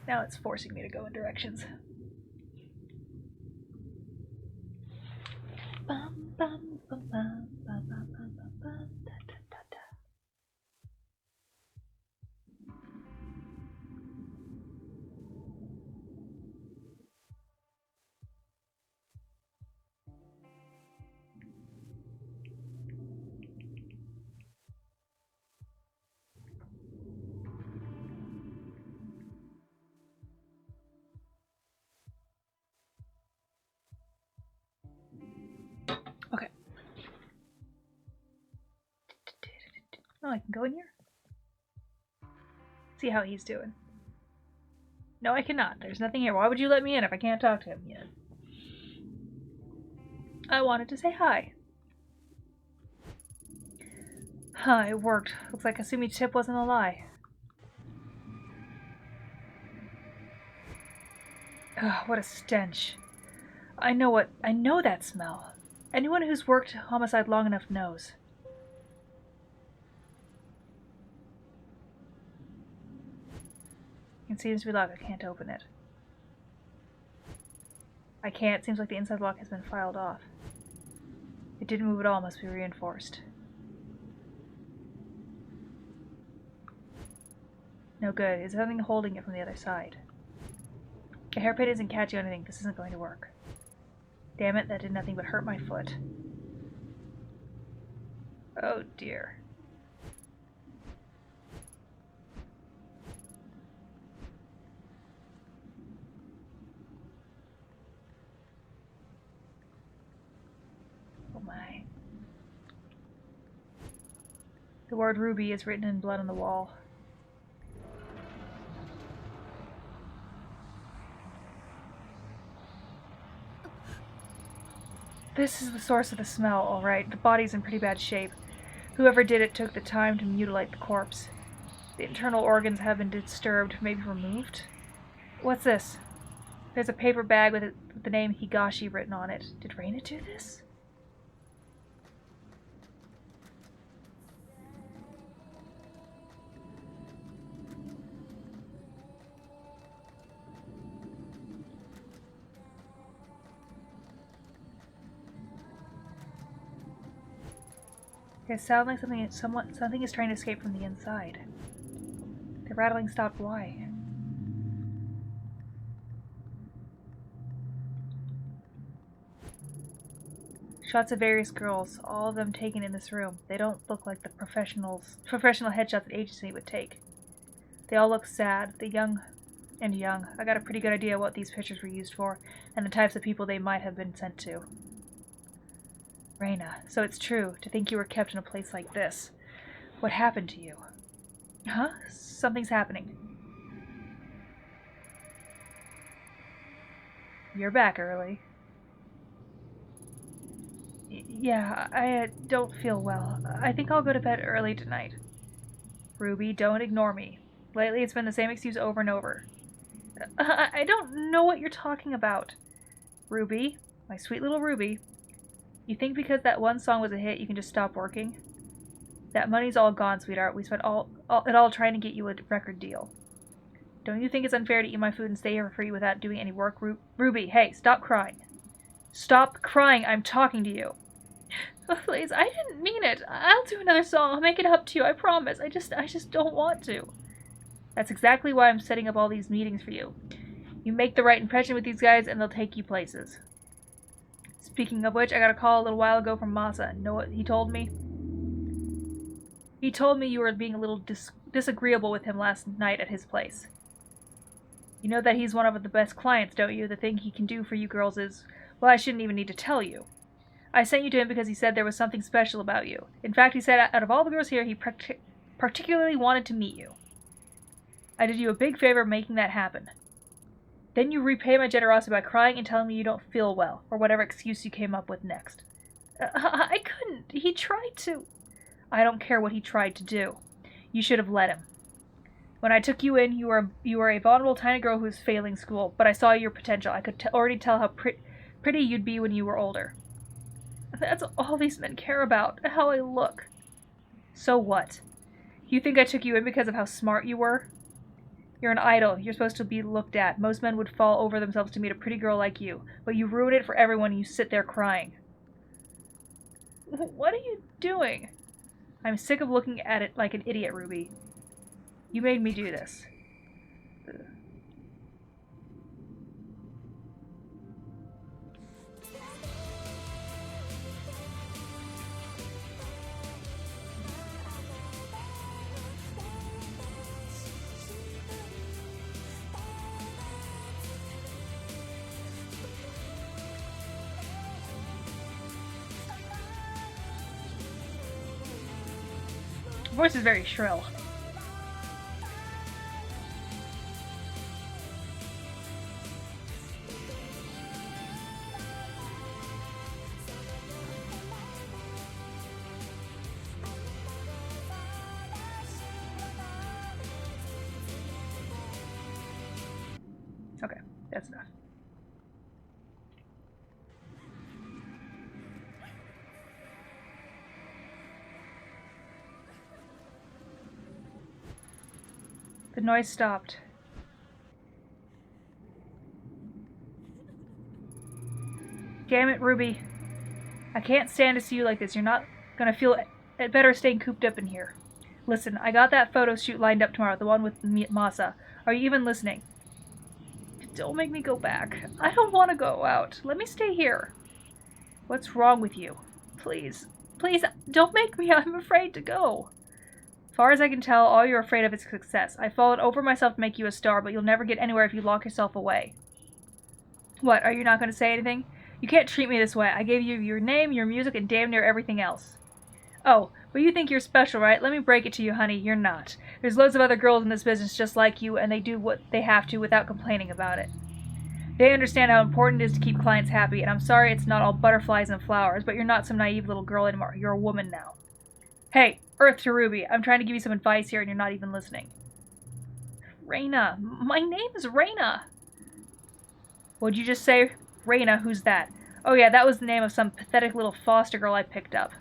Now it's forcing me to go in directions. Bum, bum, bum, bum, bum, bum, bum, bum, bum, da, da, da, da. Okay. Oh, I can go in here? See how he's doing. No, I cannot. There's nothing here. Why would you let me in if I can't talk to him yet? I wanted to say hi. Huh, it worked. Looks like Asumi's tip wasn't a lie. Ugh, what a stench. I know that smell. Anyone who's worked homicide long enough knows. It seems to be locked. I can't open it. I can't. Seems like the inside lock has been filed off. It didn't move at all. Must be reinforced. No good. Is there something holding it from the other side? The hairpin isn't catching on anything. This isn't going to work. Damn it, that did nothing but hurt my foot. Oh dear. Oh my. The word ruby is written in blood on the wall. This is the source of the smell, all right. The body's in pretty bad shape. Whoever did it took the time to mutilate the corpse. The internal organs have been disturbed, maybe removed. What's this? There's a paper bag with the name Higashi written on it. Did Reina do this? It sounds like something is trying to escape from the inside. The rattling stopped. Why? Shots of various girls, all of them taken in this room. They don't look like the professional headshots that agency would take. They all look sad, the young and young. I got a pretty good idea what these pictures were used for, and the types of people they might have been sent to. Reina, so it's true to think you were kept in a place like this. What happened to you? Huh? Something's happening. You're back early. Yeah, I don't feel well. I think I'll go to bed early tonight. Ruby, don't ignore me. Lately it's been the same excuse over and over. I don't know what you're talking about. Ruby, my sweet little Ruby, you think because that one song was a hit you can just stop working? That money's all gone, sweetheart. We spent it all trying to get you a record deal. Don't you think it's unfair to eat my food and stay here for free without doing any work? Ruby, hey, stop crying. Stop crying, I'm talking to you. Oh, please, I didn't mean it. I'll do another song. I'll make it up to you, I promise. I just don't want to. That's exactly why I'm setting up all these meetings for you. You make the right impression with these guys and they'll take you places. Speaking of which, I got a call a little while ago from Masa. Know what he told me? He told me you were being a little disagreeable with him last night at his place. You know that he's one of the best clients, don't you? The thing he can do for you girls is, well, I shouldn't even need to tell you. I sent you to him because he said there was something special about you. In fact, he said out of all the girls here, he particularly wanted to meet you. I did you a big favor making that happen. Then you repay my generosity by crying and telling me you don't feel well, or whatever excuse you came up with next. I couldn't. He tried to. I don't care what he tried to do. You should have let him. When I took you in, you were a vulnerable tiny girl who was failing school, but I saw your potential. I could already tell how pretty you'd be when you were older. That's all these men care about, how I look. So what? You think I took you in because of how smart you were? You're an idol. You're supposed to be looked at. Most men would fall over themselves to meet a pretty girl like you. But you ruin it for everyone and you sit there crying. What are you doing? I'm sick of looking at it like an idiot, Ruby. You made me do this. Her voice is very shrill. Okay, that's enough. The noise stopped. Damn it, Ruby. I can't stand to see you like this. You're not gonna feel it better staying cooped up in here. Listen, I got that photo shoot lined up tomorrow, the one with Masa. Are you even listening? Don't make me go back. I don't want to go out. Let me stay here. What's wrong with you? Please. Please, don't make me. I'm afraid to go. Far as I can tell, all you're afraid of is success. I've fallen over myself to make you a star, but you'll never get anywhere if you lock yourself away. What, are you not going to say anything? You can't treat me this way. I gave you your name, your music, and damn near everything else. Oh, but you think you're special, right? Let me break it to you, honey. You're not. There's loads of other girls in this business just like you, and they do what they have to without complaining about it. They understand how important it is to keep clients happy, and I'm sorry it's not all butterflies and flowers, but you're not some naive little girl anymore. You're a woman now. Hey, Earth to Ruby, I'm trying to give you some advice here and you're not even listening. Raina. My name is Raina. What'd you just say? Raina, who's that? Oh yeah, that was the name of some pathetic little foster girl I picked up.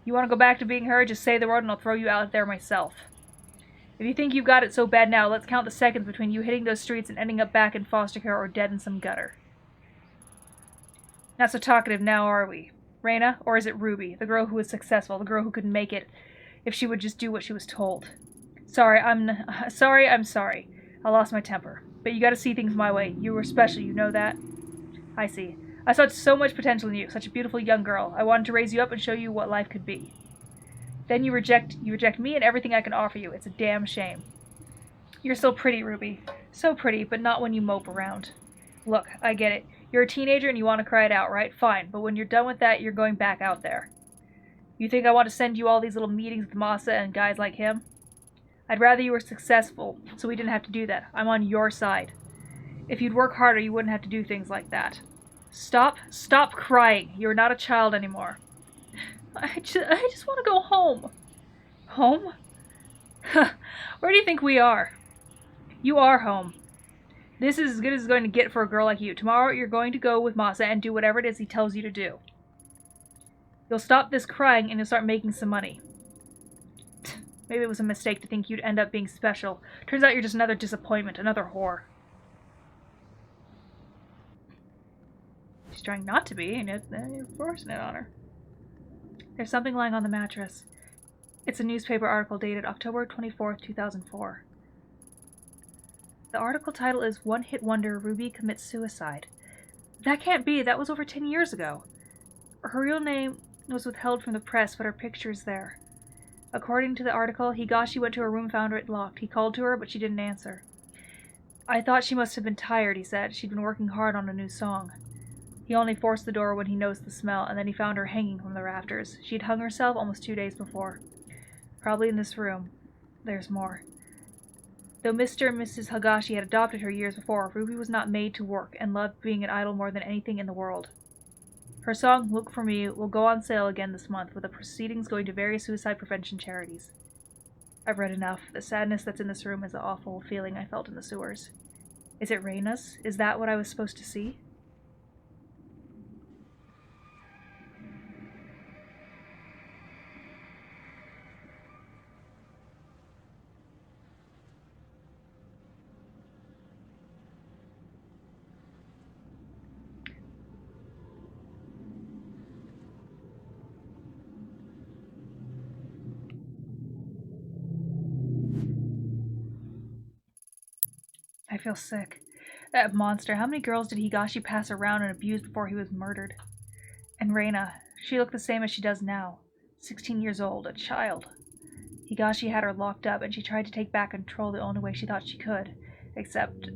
You want to go back to being her? Just say the word and I'll throw you out there myself. If you think you've got it so bad now, let's count the seconds between you hitting those streets and ending up back in foster care or dead in some gutter. Not so talkative now, are we? Raina, or is it Ruby, the girl who was successful, the girl who could make it if she would just do what she was told? Sorry. I lost my temper. But you gotta see things my way. You were special, you know that? I see. I saw so much potential in you, such a beautiful young girl. I wanted to raise you up and show you what life could be. Then you reject me and everything I can offer you. It's a damn shame. You're so pretty, Ruby. So pretty, but not when you mope around. Look, I get it. You're a teenager and you want to cry it out, right? Fine, but when you're done with that, you're going back out there. You think I want to send you all these little meetings with Masa and guys like him? I'd rather you were successful, so we didn't have to do that. I'm on your side. If you'd work harder, you wouldn't have to do things like that. Stop crying. You're not a child anymore. I just want to go home. Home? Where do you think we are? You are home. This is as good as it's going to get for a girl like you. Tomorrow you're going to go with Masa and do whatever it is he tells you to do. You'll stop this crying and you'll start making some money. Maybe it was a mistake to think you'd end up being special. Turns out you're just another disappointment, another whore. She's trying not to be, and you're forcing it on her. There's something lying on the mattress. It's a newspaper article dated October 24th, 2004. The article title is One Hit Wonder Ruby Commits Suicide. That can't be. That was over 10 years ago. Her real name was withheld from the press, but her picture's there. According to the article, Higashi went to her room, found it locked. He called to her, but she didn't answer. I thought she must have been tired, he said. She'd been working hard on a new song. He only forced the door when he noticed the smell, and then he found her hanging from the rafters. She'd hung herself almost 2 days before. Probably in this room. There's more. Though Mr. and Mrs. Higashi had adopted her years before, Ruby was not made to work and loved being an idol more than anything in the world. Her song, Look For Me, will go on sale again this month, with the proceedings going to various suicide prevention charities. I've read enough. The sadness that's in this room is the awful feeling I felt in the sewers. Is it Reina's? Is that what I was supposed to see? feel sick. That monster, how many girls did Higashi pass around and abuse before he was murdered? And Reina, she looked the same as she does now. 16 years old, a child. Higashi had her locked up, and she tried to take back control the only way she thought she could. Except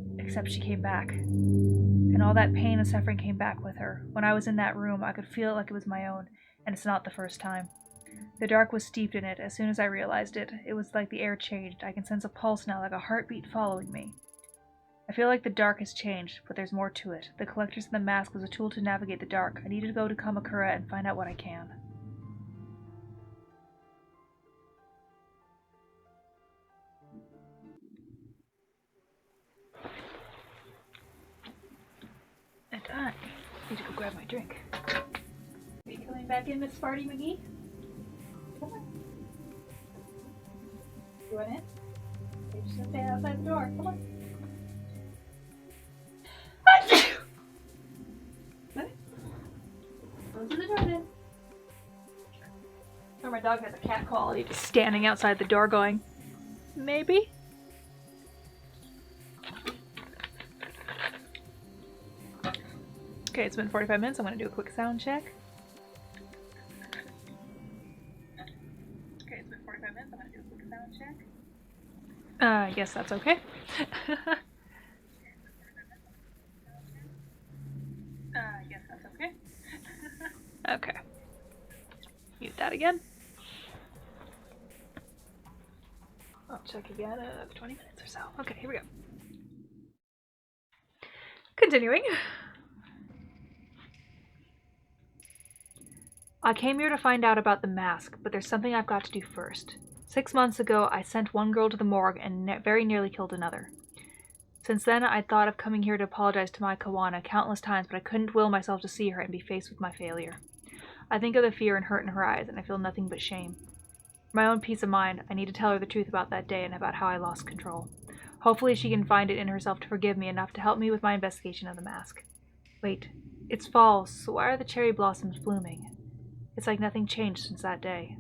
she came back. And all that pain and suffering came back with her. When I was in that room, I could feel it like it was my own, and it's not the first time. The dark was steeped in it. As soon as I realized it, it was like the air changed. I can sense a pulse now, like a heartbeat following me. I feel like the dark has changed, but there's more to it. The Collectors in the Mask was a tool to navigate the dark. I need to go to Kamakura and find out what I can. And I need to go grab my drink. Are you coming back in, Miss Sparty McGee? Come on. You want in? You're just gonna stand outside the door. Come on. Close the door then. Or my dog has a cat quality, just standing outside the door going, maybe? Okay, it's been 45 minutes. I'm gonna do a quick sound check. Okay, it's been 45 minutes. I'm gonna do a quick sound check. I guess that's okay. I guess that's okay. Okay. Mute that again. I'll check again in 20 minutes or so. Okay, here we go. Continuing. I came here to find out about the mask, but there's something I've got to do first. 6 months ago, I sent one girl to the morgue and very nearly killed another. Since then, I'd thought of coming here to apologize to my Kawana countless times, but I couldn't will myself to see her and be faced with my failure. I think of the fear and hurt in her eyes, and I feel nothing but shame. For my own peace of mind, I need to tell her the truth about that day and about how I lost control. Hopefully she can find it in herself to forgive me enough to help me with my investigation of the mask. Wait, it's fall, so why are the cherry blossoms blooming? It's like nothing changed since that day.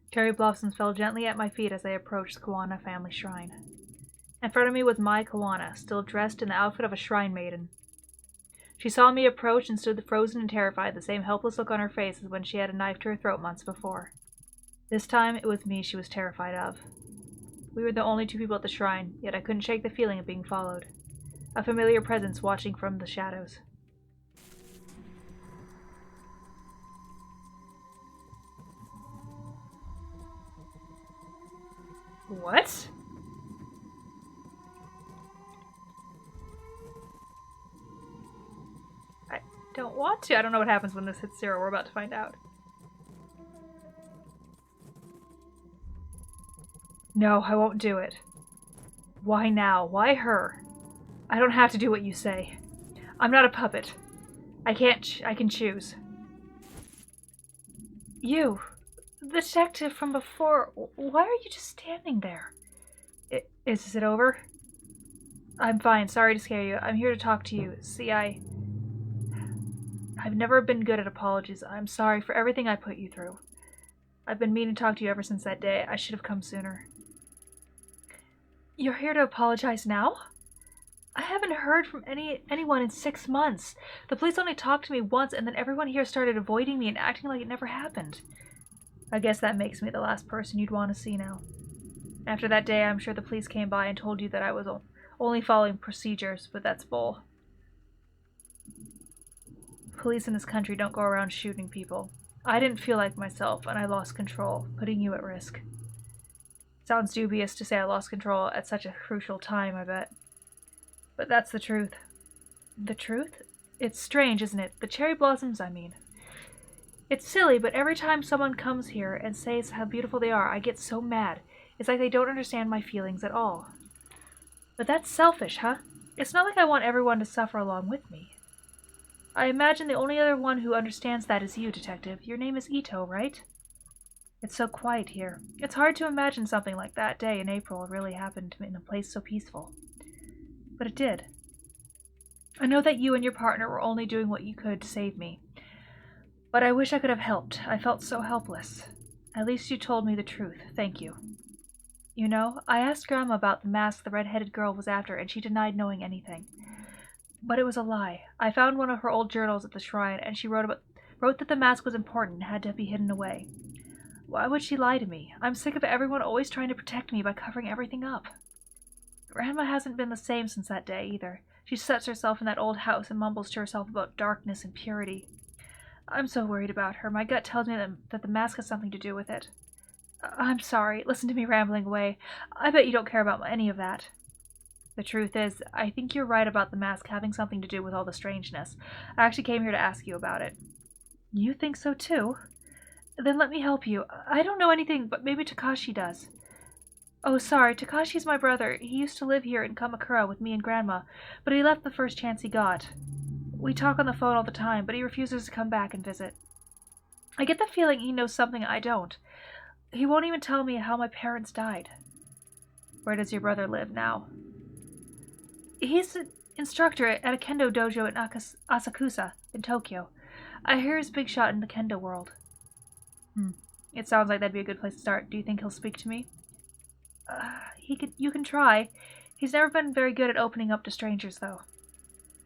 Cherry blossoms fell gently at my feet as I approached the Kawana family shrine. In front of me was my Kawana, still dressed in the outfit of a shrine maiden. She saw me approach and stood frozen and terrified, the same helpless look on her face as when she had a knife to her throat months before. This time, it was me she was terrified of. We were the only two people at the shrine, yet I couldn't shake the feeling of being followed. A familiar presence watching from the shadows. What? I don't want to. I don't know what happens when this hits 0. We're about to find out. No, I won't do it. Why now? Why her? I don't have to do what you say. I'm not a puppet. I can choose. You, the detective from before, why are you just standing there? Is it over? I'm fine, sorry to scare you. I'm here to talk to you. See, I've never been good at apologies. I'm sorry for everything I put you through. I've been meaning to talk to you ever since that day. I should have come sooner. You're here to apologize now? I haven't heard from anyone in 6 months. The police only talked to me once, and then everyone here started avoiding me and acting like it never happened. I guess that makes me the last person you'd want to see now. After that day, I'm sure the police came by and told you that I was only following procedures, but that's bull. Police in this country don't go around shooting people. I didn't feel like myself, and I lost control, putting you at risk. Sounds dubious to say I lost control at such a crucial time, I bet. But that's the truth. The truth? It's strange, isn't it? The cherry blossoms, I mean. It's silly, but every time someone comes here and says how beautiful they are, I get so mad. It's like they don't understand my feelings at all. But that's selfish, huh? It's not like I want everyone to suffer along with me. I imagine the only other one who understands that is you, Detective. Your name is Ito, right? It's so quiet here. It's hard to imagine something like that day in April really happened in a place so peaceful. But it did. I know that you and your partner were only doing what you could to save me. But I wish I could have helped. I felt so helpless. At least you told me the truth. Thank you. You know, I asked Grandma about the mask the red-headed girl was after, and she denied knowing anything. But it was a lie. I found one of her old journals at the shrine, and she wrote that the mask was important and had to be hidden away. Why would she lie to me? I'm sick of everyone always trying to protect me by covering everything up. Grandma hasn't been the same since that day, either. She sets herself in that old house and mumbles to herself about darkness and purity. I'm so worried about her. My gut tells me that the mask has something to do with it. I'm sorry. Listen to me rambling away. I bet you don't care about any of that. The truth is, I think you're right about the mask having something to do with all the strangeness. I actually came here to ask you about it. You think so too? Then let me help you. I don't know anything, but maybe Takashi does. Oh, sorry, Takashi's my brother. He used to live here in Kamakura with me and Grandma, but he left the first chance he got. We talk on the phone all the time, but he refuses to come back and visit. I get the feeling he knows something I don't. He won't even tell me how my parents died. Where does your brother live now? He's an instructor at a kendo dojo in Asakusa, in Tokyo. I hear he's a big shot in the kendo world. It sounds like that'd be a good place to start. Do you think he'll speak to me? You can try. He's never been very good at opening up to strangers, though.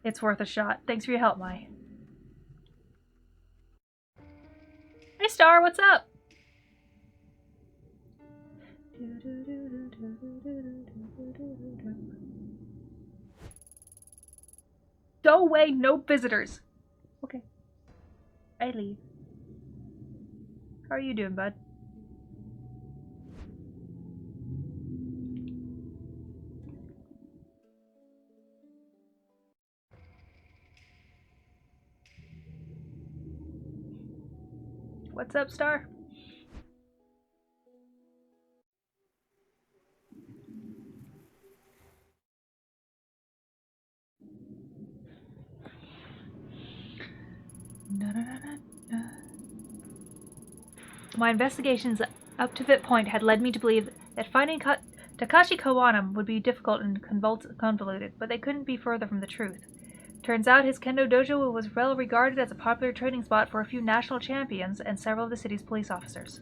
It's worth a shot. Thanks for your help, Mai. Hey, Star, what's up? Go away, no visitors. Okay. I leave. How are you doing, bud? What's up, Star? My investigations up to that point had led me to believe that finding Takashi Kawanam would be difficult and convoluted, but they couldn't be further from the truth. Turns out his kendo dojo was well regarded as a popular training spot for a few national champions and several of the city's police officers.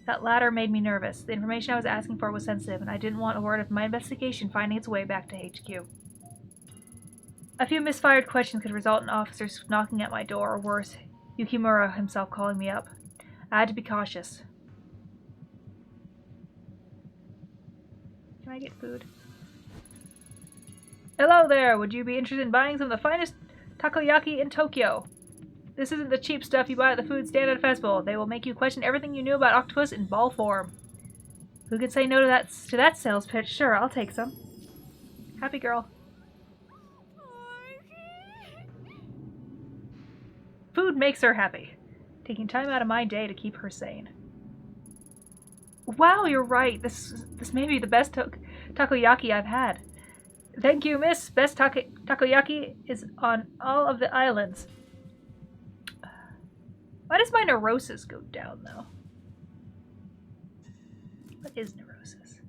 That latter made me nervous. The information I was asking for was sensitive, and I didn't want a word of my investigation finding its way back to HQ. A few misfired questions could result in officers knocking at my door, or worse, Yukimura himself calling me up. I had to be cautious. Can I get food? Hello there! Would you be interested in buying some of the finest takoyaki in Tokyo? This isn't the cheap stuff you buy at the food stand at a festival. They will make you question everything you knew about octopus in ball form. Who could say no to that sales pitch? Sure, I'll take some. Happy girl. Food makes her happy. Taking time out of my day to keep her sane. Wow, you're right. This may be the best takoyaki I've had. Thank you, miss. Best takoyaki is on all of the islands. Why does my neurosis go down, though? What is neurosis?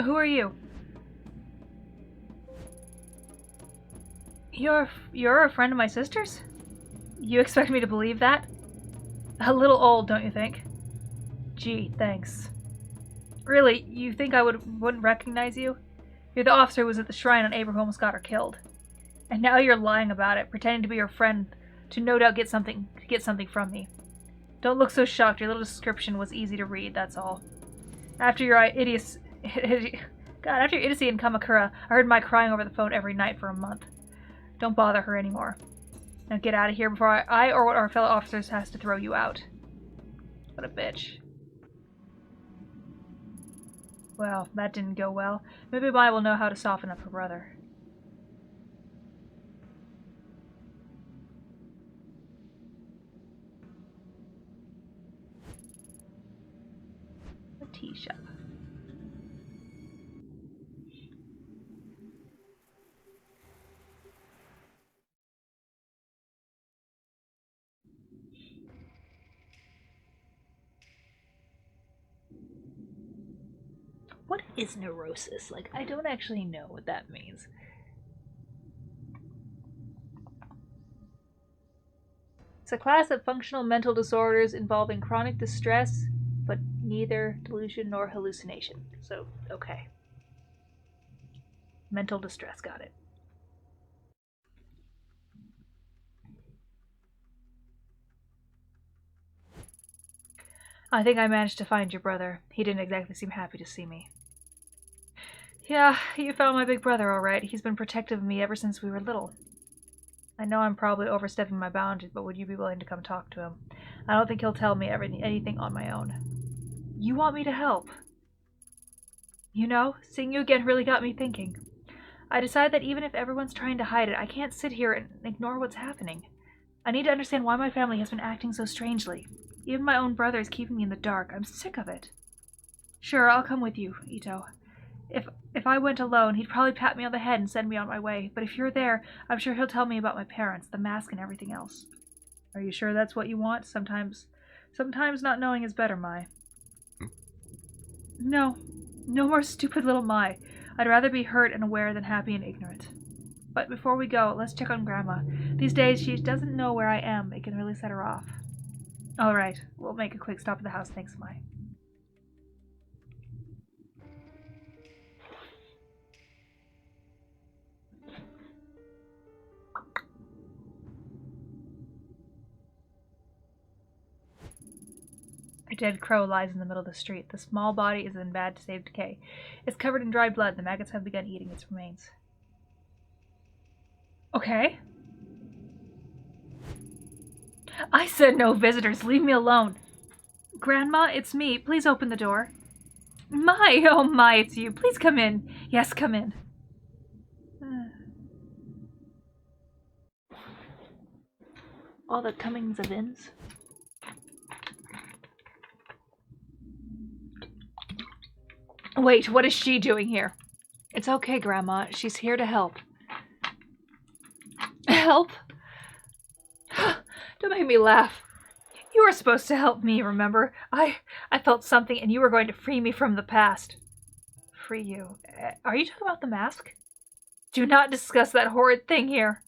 Who are you? You're a friend of my sister's? You expect me to believe that? A little old, don't you think? Gee, thanks. Really, you think I wouldn't recognize you? You're the officer who was at the shrine on Abraham who almost got her killed. And now you're lying about it, pretending to be your friend to no doubt get something from me. Don't look so shocked. Your little description was easy to read, that's all. After your idiocy in Kamakura, I heard Mai crying over the phone every night for a month. Don't bother her anymore. Now get out of here before I or one of our fellow officers has to throw you out. What a bitch. Well, that didn't go well. Maybe Mai will know how to soften up her brother. A tea shop. What is neurosis? Like, I don't actually know what that means. It's a class of functional mental disorders involving chronic distress, but neither delusion nor hallucination. So, okay. Mental distress, got it. I think I managed to find your brother. He didn't exactly seem happy to see me. Yeah, you found my big brother all right. He's been protective of me ever since we were little. I know I'm probably overstepping my boundaries, but would you be willing to come talk to him? I don't think he'll tell me anything on my own. You want me to help? You know, seeing you again really got me thinking. I decided that even if everyone's trying to hide it, I can't sit here and ignore what's happening. I need to understand why my family has been acting so strangely. Even my own brother is keeping me in the dark. I'm sick of it. Sure, I'll come with you, Ito. If I went alone, he'd probably pat me on the head and send me on my way. But if you're there, I'm sure he'll tell me about my parents, the mask, and everything else. Are you sure that's what you want? Sometimes not knowing is better, Mai. No, no more stupid little Mai. I'd rather be hurt and aware than happy and ignorant. But before we go, let's check on Grandma. These days, she doesn't know where I am. It can really set her off. All right, we'll make a quick stop at the house. Thanks, Mai. A dead crow lies in the middle of the street. The small body is in bad state of decay. It's covered in dried blood. The maggots have begun eating its remains. Okay. I said no visitors. Leave me alone. Grandma, it's me. Please open the door. My, oh my, it's you. Please come in. Yes, come in. All the comings of ins. Wait, what is she doing here? It's okay, Grandma. She's here to help. Help? Don't make me laugh. You were supposed to help me, remember? I felt something and you were going to free me from the past. Free you? Are you talking about the mask? Do not discuss that horrid thing here.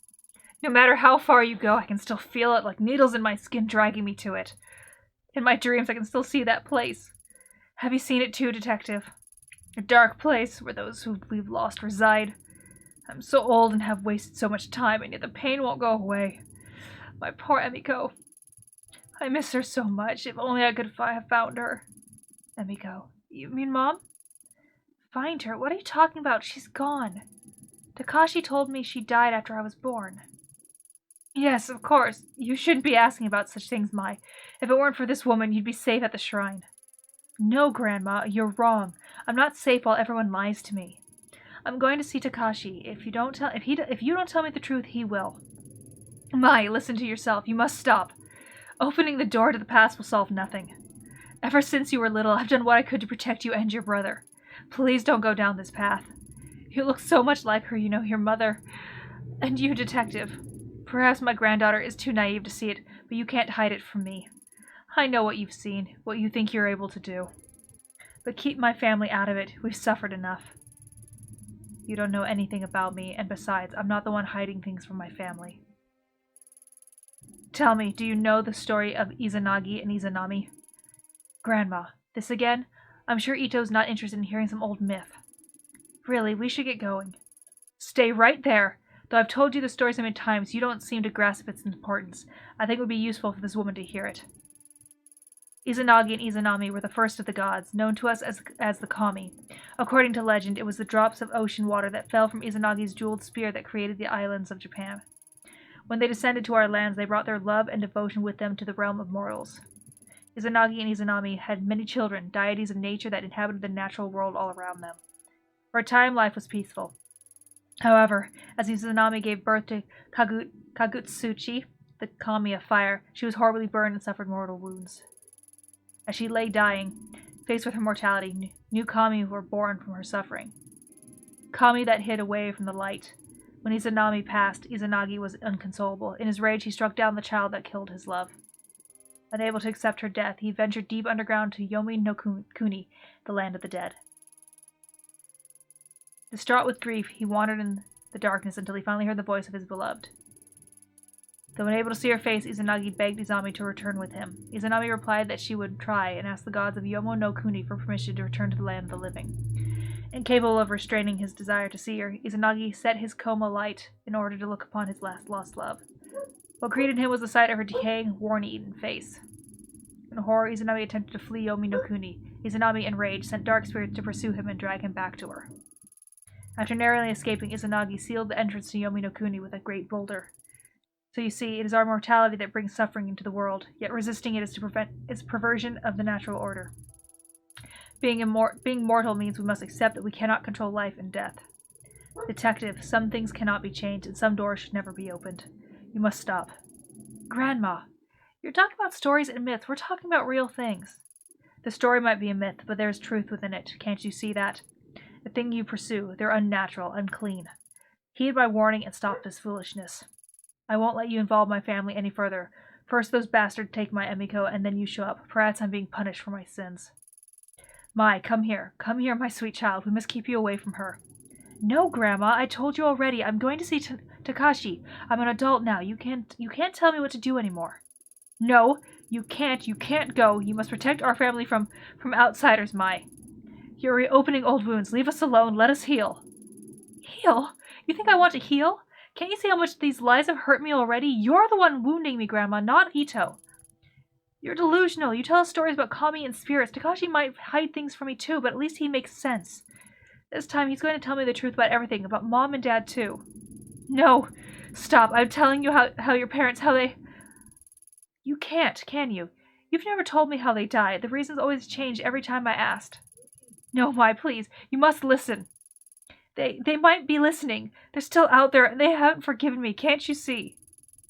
No matter how far you go, I can still feel it like needles in my skin dragging me to it. In my dreams, I can still see that place. Have you seen it too, Detective? A dark place where those who we've lost reside. I'm so old and have wasted so much time, and yet the pain won't go away. My poor Emiko. I miss her so much. If only I could have found her. Emiko. You mean Mom? Find her? What are you talking about? She's gone. Takashi told me she died after I was born. Yes, of course. You shouldn't be asking about such things, Mai. If it weren't for this woman, you'd be safe at the shrine. No, Grandma, you're wrong. I'm not safe while everyone lies to me. I'm going to see Takashi. If you don't tell me the truth, he will. Mai, listen to yourself. You must stop. Opening the door to the past will solve nothing. Ever since you were little, I've done what I could to protect you and your brother. Please don't go down this path. You look so much like her, your mother. And you, Detective. Perhaps my granddaughter is too naive to see it, but you can't hide it from me. I know what you've seen, what you think you're able to do. But keep my family out of it. We've suffered enough. You don't know anything about me, and besides, I'm not the one hiding things from my family. Tell me, do you know the story of Izanagi and Izanami? Grandma, this again? I'm sure Ito's not interested in hearing some old myth. Really, we should get going. Stay right there. Though I've told you the story so many times, you don't seem to grasp its importance. I think it would be useful for this woman to hear it. Izanagi and Izanami were the first of the gods, known to us as the Kami. According to legend, it was the drops of ocean water that fell from Izanagi's jeweled spear that created the islands of Japan. When they descended to our lands, they brought their love and devotion with them to the realm of mortals. Izanagi and Izanami had many children, deities of nature that inhabited the natural world all around them. For a time, life was peaceful. However, as Izanami gave birth to Kagutsuchi, the Kami of fire, she was horribly burned and suffered mortal wounds. As she lay dying, faced with her mortality, new Kami were born from her suffering. Kami that hid away from the light. When Izanami passed, Izanagi was inconsolable. In his rage, he struck down the child that killed his love. Unable to accept her death, he ventured deep underground to Yomi no Kuni, the land of the dead. Distraught with grief, he wandered in the darkness until he finally heard the voice of his beloved. Though unable to see her face, Izanagi begged Izami to return with him. Izanami replied that she would try and ask the gods of Yomo no Kuni for permission to return to the land of the living. Incapable of restraining his desire to see her, Izanagi set his coma light in order to look upon his last lost love. What greeted him was the sight of her decaying, worm-eaten face. In horror, Izanami attempted to flee Yomi no Kuni. Izanami, enraged, sent dark spirits to pursue him and drag him back to her. After narrowly escaping, Izanagi sealed the entrance to Yomi no Kuni with a great boulder. So you see, it is our mortality that brings suffering into the world, yet resisting it is to prevent its perversion of the natural order. Being mortal means we must accept that we cannot control life and death. Detective, some things cannot be changed, and some doors should never be opened. You must stop. Grandma, you're talking about stories and myths. We're talking about real things. The story might be a myth, but there is truth within it. Can't you see that? The thing you pursue, they're unnatural, unclean. Heed my warning and stop this foolishness. I won't let you involve my family any further. First those bastards take my Emiko, and then you show up. Perhaps I'm being punished for my sins. Mai, come here, my sweet child. We must keep you away from her. No, Grandma, I told you already. I'm going to see Takashi. I'm an adult now. You can't tell me what to do anymore. No, you can't go. You must protect our family from outsiders, Mai. You're reopening old wounds. Leave us alone. Let us heal. Heal? You think I want to heal? Can't you see how much these lies have hurt me already? You're the one wounding me, Grandma, not Ito. You're delusional. You tell us stories about kami and spirits. Takashi might hide things from me too, but at least he makes sense. This time he's going to tell me the truth about everything, about Mom and Dad too. No, stop. I'm telling you how your parents, how they... You can't, can you? You've never told me how they died. The reasons always change every time I asked. No, Mai, please. You must listen. They might be listening. They're still out there, and they haven't forgiven me. Can't you see?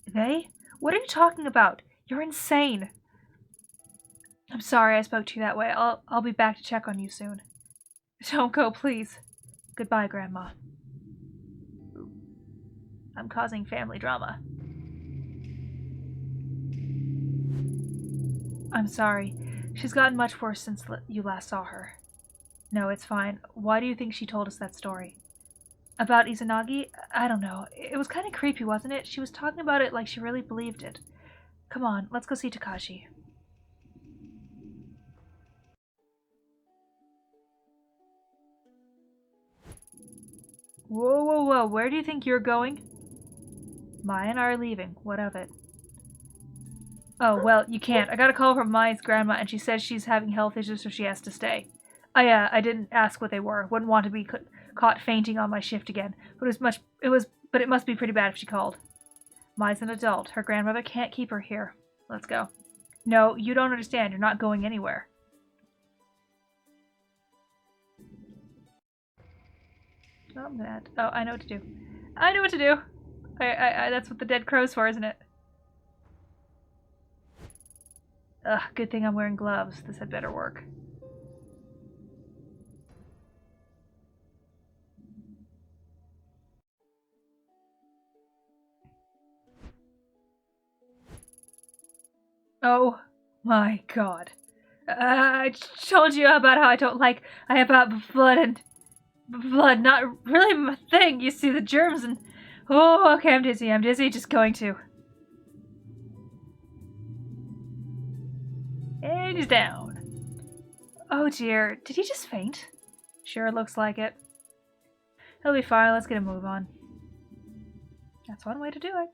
They? What are you talking about? You're insane. I'm sorry I spoke to you that way. I'll be back to check on you soon. Don't go, please. Goodbye, Grandma. I'm causing family drama. I'm sorry. She's gotten much worse since you last saw her. No, it's fine. Why do you think she told us that story? About Izanagi? I don't know. It was kind of creepy, wasn't it? She was talking about it like she really believed it. Come on, let's go see Takashi. Whoa, whoa, whoa. Where do you think you're going? Maya and I are leaving. What of it? Oh, well, you can't. I got a call from Maya's grandma, and she says she's having health issues, so she has to stay. I didn't ask what they were. Wouldn't want to be caught fainting on my shift again. But it must be pretty bad if she called. Maya's an adult. Her grandmother can't keep her here. Let's go. No, you don't understand. You're not going anywhere. Oh, I'm gonna add. Oh, I know what to do. I know what to do. That's what the dead crow's for, isn't it? Ugh, good thing I'm wearing gloves. This had better work. Oh my god. I told you about how I about blood and blood, not really my thing. You see the germs and... Oh, okay, I'm dizzy, just going to. And he's down. Oh dear, did he just faint? Sure looks like it. He'll be fine, let's get a move on. That's one way to do it.